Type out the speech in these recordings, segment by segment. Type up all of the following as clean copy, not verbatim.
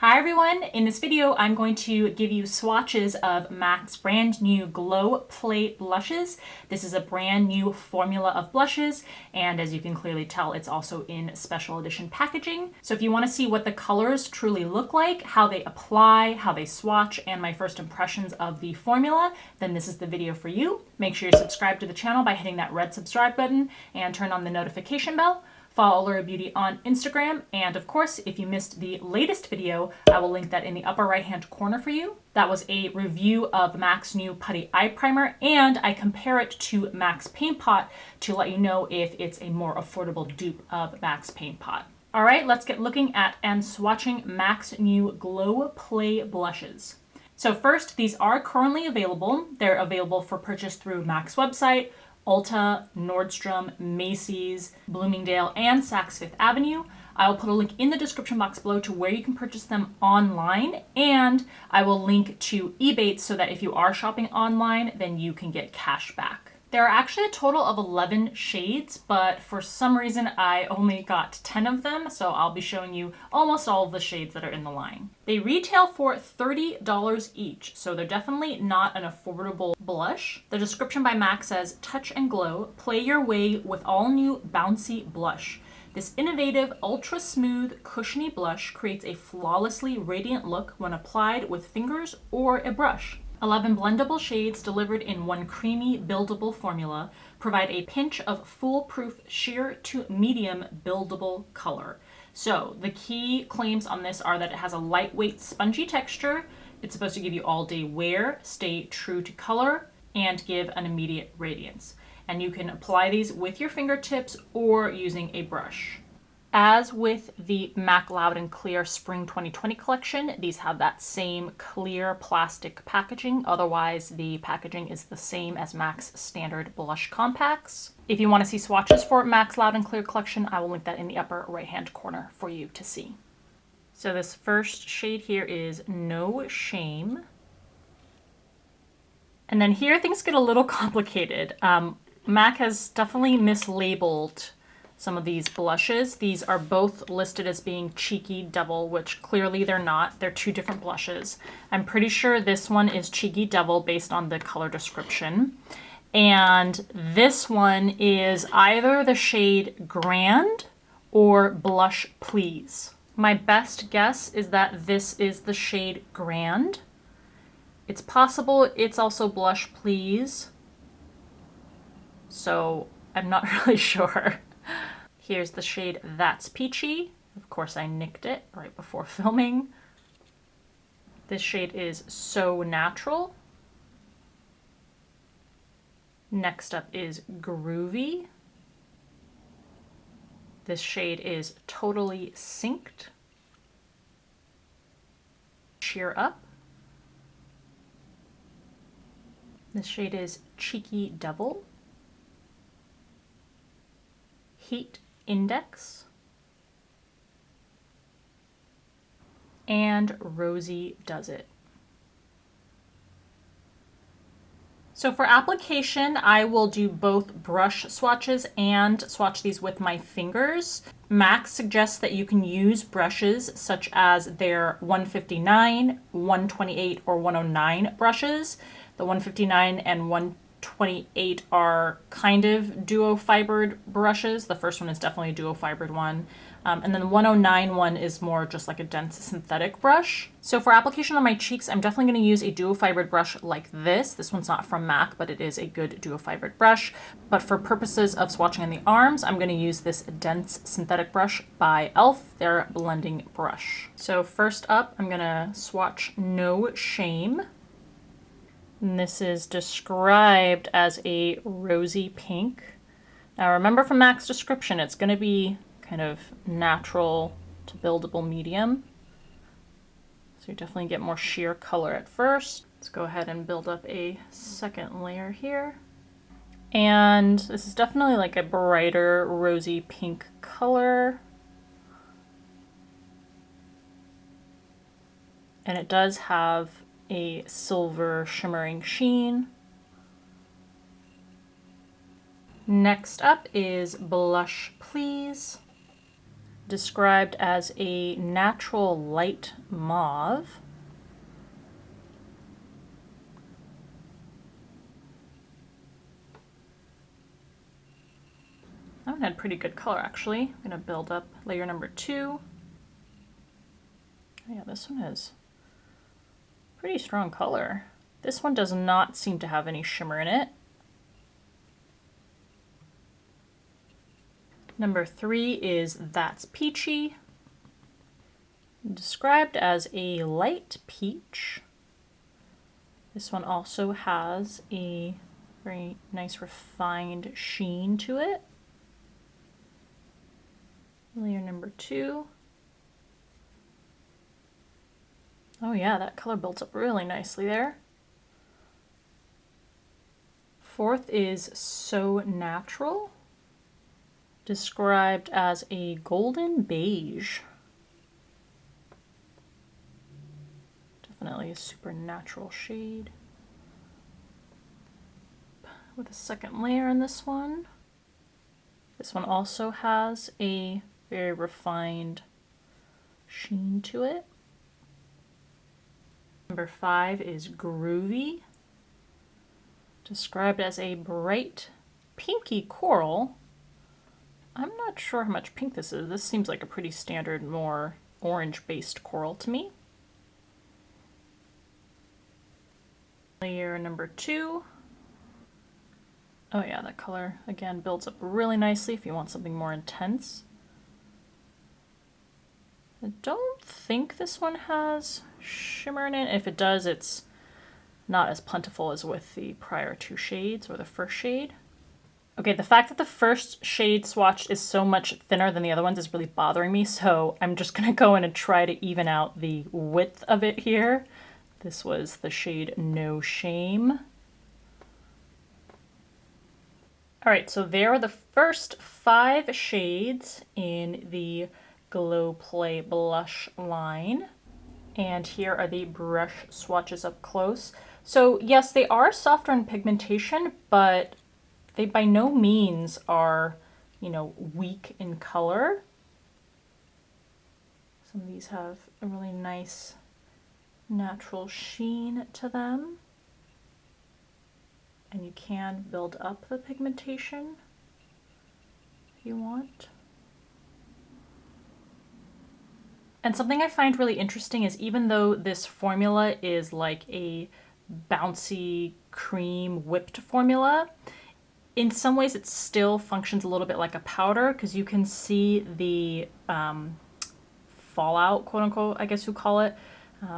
Hi everyone! In this video, I'm going to give you swatches of MAC's brand new Glow Play blushes. This is a brand new formula of blushes, and as you can clearly tell, it's also in special edition packaging. So if you want to see what the colors truly look like, how they apply, how they swatch, and my first impressions of the formula, then this is the video for you. Make sure you subscribe to the channel by hitting that red subscribe button and turn on the notification bell. Follow Allura Beauty on Instagram, and of course, if you missed the latest video, I will link that in the upper right-hand corner for you. That was a review of MAC's new putty eye primer, and I compare it to MAC's Paint Pot to let you know if it's a more affordable dupe of MAC's Paint Pot. All right, let's get looking at and swatching MAC's new Glow Play blushes. So first, these are currently available. They're available for purchase through MAC's website, Ulta, Nordstrom, Macy's, Bloomingdale, and Saks Fifth Avenue. I will put a link in the description box below to where you can purchase them online, and I will link to Ebates so that if you are shopping online, then you can get cash back. There are actually a total of 11 shades, but for some reason I only got 10 of them, so I'll be showing you almost all of the shades that are in the line. They retail for $30 each, so they're definitely not an affordable blush. The description by MAC says, "Touch and glow, play your way with all new bouncy blush. This innovative, ultra-smooth, cushiony blush creates a flawlessly radiant look when applied with fingers or a brush. 11 blendable shades delivered in one creamy, buildable formula provide a pinch of foolproof sheer to medium buildable color." So the key claims on this are that it has a lightweight, spongy texture. It's supposed to give you all-day wear, stay true to color, and give an immediate radiance. And you can apply these with your fingertips or using a brush. As with the MAC Loud and Clear Spring 2020 collection, these have that same clear plastic packaging. Otherwise, the packaging is the same as MAC's standard blush compacts. If you want to see swatches for MAC's Loud and Clear collection, I will link that in the upper right-hand corner for you to see. So this first shade here is No Shame. And then here things get a little complicated. MAC has definitely mislabeled some of these blushes. These are both listed as being Cheeky Devil, which clearly they're not. They're two different blushes. I'm pretty sure this one is Cheeky Devil based on the color description. And this one is either the shade Grand or Blush Please. My best guess is that this is the shade Grand. It's possible it's also Blush Please. So I'm not really sure. Here's the shade That's Peachy. Of course, I nicked it right before filming. This shade is So Natural. Next up is Groovy. This shade is Totally Synced. Cheer Up. This shade is Cheeky Devil. Heat Index, and Rosie Does It. So for application, I will do both brush swatches and swatch these with my fingers. MAC suggests that you can use brushes such as their 159, 128, or 109 brushes. The 159 and 128 are kind of duo fibered brushes. The first one is definitely a duo fibered one. And then the 109 one is more just like a dense synthetic brush. So for application on my cheeks, I'm definitely going to use a duo fibered brush like this. This one's not from MAC, but it is a good duo fibered brush. But for purposes of swatching on the arms, I'm going to use this dense synthetic brush by e.l.f., their blending brush. So first up, I'm going to swatch No Shame. And this is described as a rosy pink. Now remember from MAC's description, it's going to be kind of natural to buildable medium. So you definitely get more sheer color at first. Let's go ahead and build up a second layer here. And this is definitely like a brighter rosy pink color. And it does have a silver shimmering sheen. Next up is Blush Please. described as a natural light mauve. That one had pretty good color actually. I'm gonna build up layer number 2. Yeah, this one has pretty strong color. This one does not seem to have any shimmer in it. Number 3 is That's Peachy, described as a light peach. This one also has a very nice refined sheen to it. Layer number 2. Oh yeah, that color builds up really nicely there. 4th is So Natural, described as a golden beige. Definitely a super natural shade. With a second layer in this one. This one also has a very refined sheen to it. Number 5 is Groovy, described as a bright pinky coral. I'm not sure how much pink this is. This seems like a pretty standard, more orange-based coral to me. Layer number 2. Oh yeah, that color again builds up really nicely if you want something more intense. I don't think this one has shimmer in it. If it does, it's not as plentiful as with the prior 2 shades or the first shade. Okay, the fact that the first shade swatched is so much thinner than the other ones is really bothering me, so I'm just gonna go in and try to even out the width of it here. This was the shade No Shame. All right, so there are the first 5 shades in the Glow Play blush line. And here are the brush swatches up close. So yes, they are softer in pigmentation, but they by no means are, you know, weak in color. Some of these have a really nice natural sheen to them. And you can build up the pigmentation if you want. And something I find really interesting is even though this formula is like a bouncy cream whipped formula, in some ways it still functions a little bit like a powder because you can see the fallout, quote unquote, I guess you call it,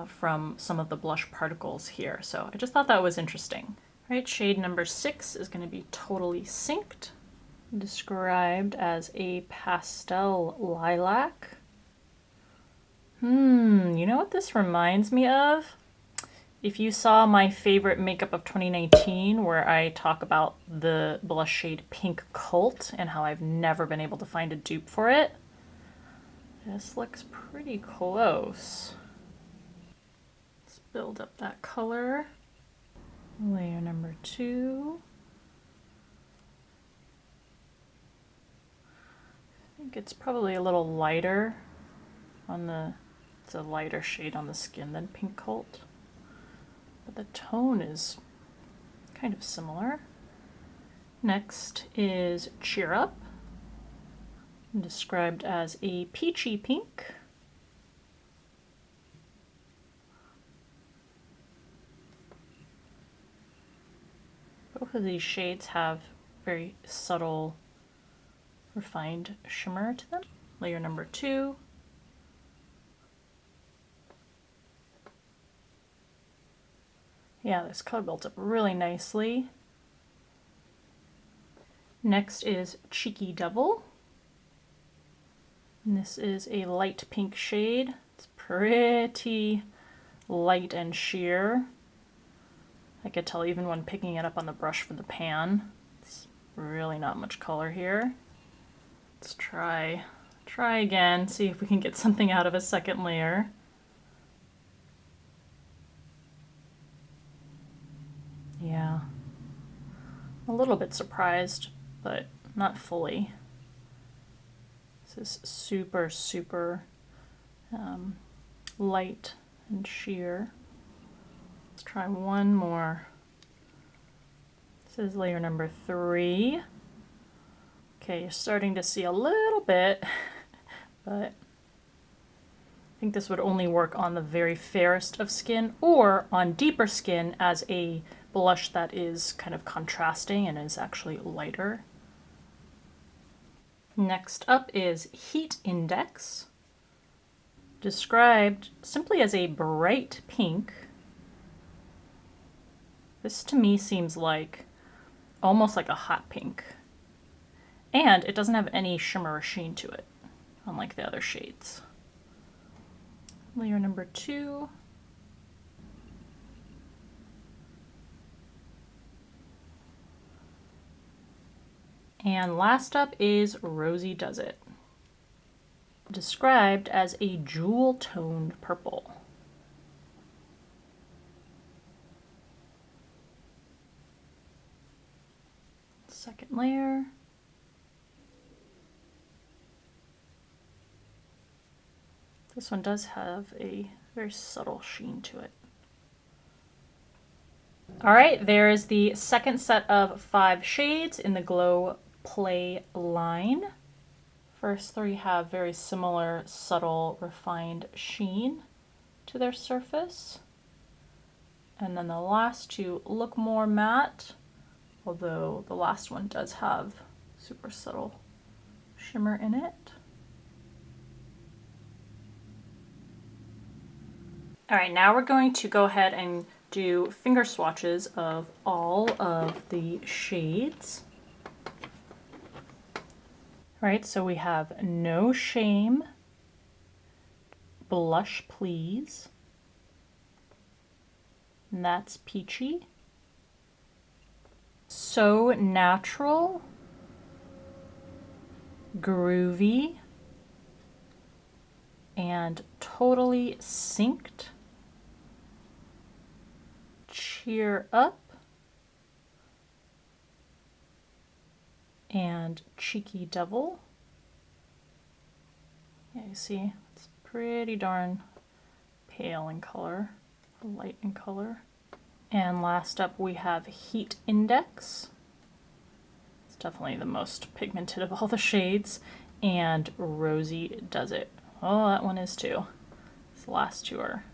from some of the blush particles here. So I just thought that was interesting. All right, shade number 6 is going to be Totally Synced, described as a pastel lilac. You know what this reminds me of? If you saw my favorite makeup of 2019, where I talk about the blush shade Pink Cult and how I've never been able to find a dupe for it, this looks pretty close. Let's build up that color. Layer number 2. I think it's probably a little lighter on the, it's a lighter shade on the skin than Pink Cult, but the tone is kind of similar. Next is Cheer Up, described as a peachy pink. Both of these shades have very subtle, refined shimmer to them. Layer number 2. Yeah, this color builds up really nicely. Next is Cheeky Devil. And this is a light pink shade. It's pretty light and sheer. I could tell even when picking it up on the brush for the pan. It's really not much color here. Let's try again, see if we can get something out of a second layer. Yeah, a little bit surprised, but not fully. This is super, super light and sheer. Let's try one more. This is layer number 3. Okay, you're starting to see a little bit, but I think this would only work on the very fairest of skin or on deeper skin as a blush that is kind of contrasting and is actually lighter. Next up is Heat Index, described simply as a bright pink. This to me seems like almost like a hot pink. And it doesn't have any shimmer or sheen to it, unlike the other shades. Layer number 2. And last up is Rosie Does It, described as a jewel-toned purple. Second layer. This one does have a very subtle sheen to it. All right, there is the second set of 5 shades in the Glow Play line. First 3 have very similar, subtle, refined sheen to their surface. And then the last 2 look more matte, although the last one does have super subtle shimmer in it. All right, now we're going to go ahead and do finger swatches of all of the shades. All right, so we have No Shame, Blush Please, and that's Peachy. So Natural, Groovy, and Totally Synced. Cheer Up, and Cheeky Devil. Yeah, you see, it's pretty darn pale in color, light in color. And last up we have Heat Index. It's definitely the most pigmented of all the shades. And Rosie Does It. Oh, that one is too. These last 2 are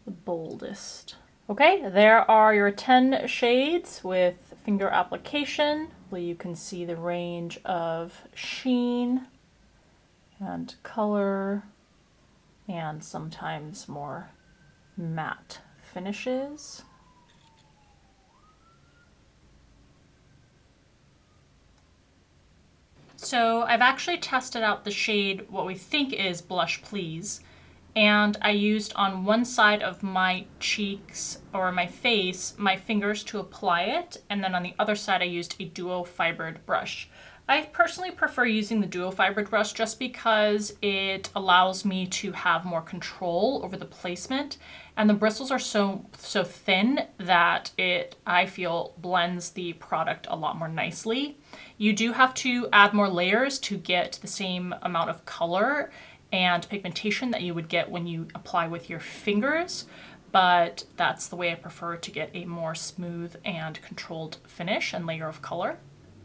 the boldest. Okay, there are your 10 shades with finger application. You can see the range of sheen and color and sometimes more matte finishes. So I've actually tested out the shade what we think is Blush Please, and I used on one side of my cheeks or my face my fingers to apply it, and then on the other side I used a duo fibered brush. I personally prefer using the duo fibered brush just because it allows me to have more control over the placement, and the bristles are so thin that it, I feel, blends the product a lot more nicely. You do have to add more layers to get the same amount of color and pigmentation that you would get when you apply with your fingers, but that's the way I prefer to get a more smooth and controlled finish and layer of color.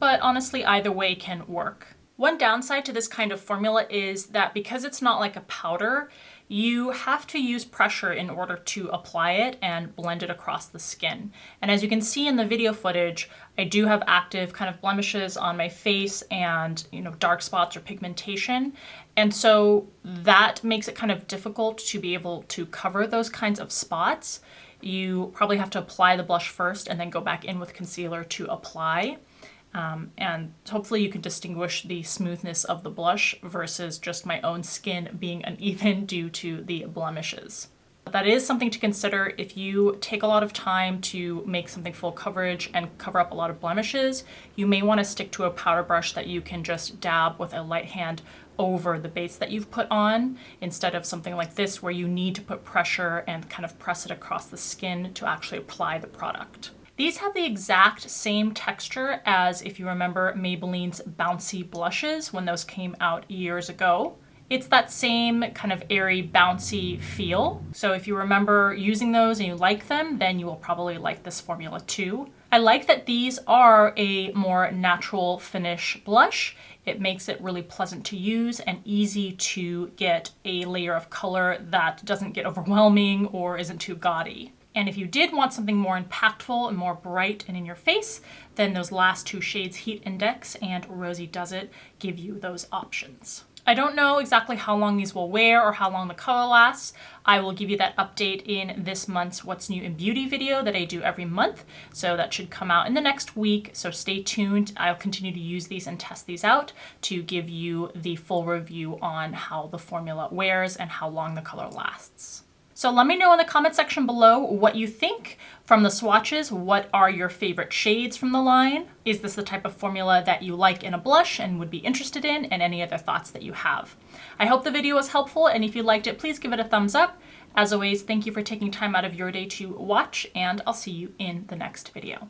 But honestly, either way can work. One downside to this kind of formula is that because it's not like a powder, you have to use pressure in order to apply it and blend it across the skin. And as you can see in the video footage, I do have active kind of blemishes on my face and, you know, dark spots or pigmentation. And so that makes it kind of difficult to be able to cover those kinds of spots. You probably have to apply the blush first and then go back in with concealer to apply. And hopefully you can distinguish the smoothness of the blush versus just my own skin being uneven due to the blemishes. That is something to consider if you take a lot of time to make something full coverage and cover up a lot of blemishes. You may want to stick to a powder brush that you can just dab with a light hand over the base that you've put on, instead of something like this where you need to put pressure and kind of press it across the skin to actually apply the product. These have the exact same texture as, if you remember, Maybelline's Bouncy blushes when those came out years ago. It's that same kind of airy, bouncy feel. So if you remember using those and you like them, then you will probably like this formula too. I like that these are a more natural finish blush. It makes it really pleasant to use and easy to get a layer of color that doesn't get overwhelming or isn't too gaudy. And if you did want something more impactful and more bright and in your face, then those last two shades, Heat Index and Rosy Does It, give you those options. I don't know exactly how long these will wear or how long the color lasts. I will give you that update in this month's What's New in Beauty video that I do every month. So that should come out in the next week. So stay tuned. I'll continue to use these and test these out to give you the full review on how the formula wears and how long the color lasts. So let me know in the comment section below what you think from the swatches. What are your favorite shades from the line? Is this the type of formula that you like in a blush and would be interested in, and any other thoughts that you have? I hope the video was helpful, and if you liked it, please give it a thumbs up. As always, thank you for taking time out of your day to watch, and I'll see you in the next video.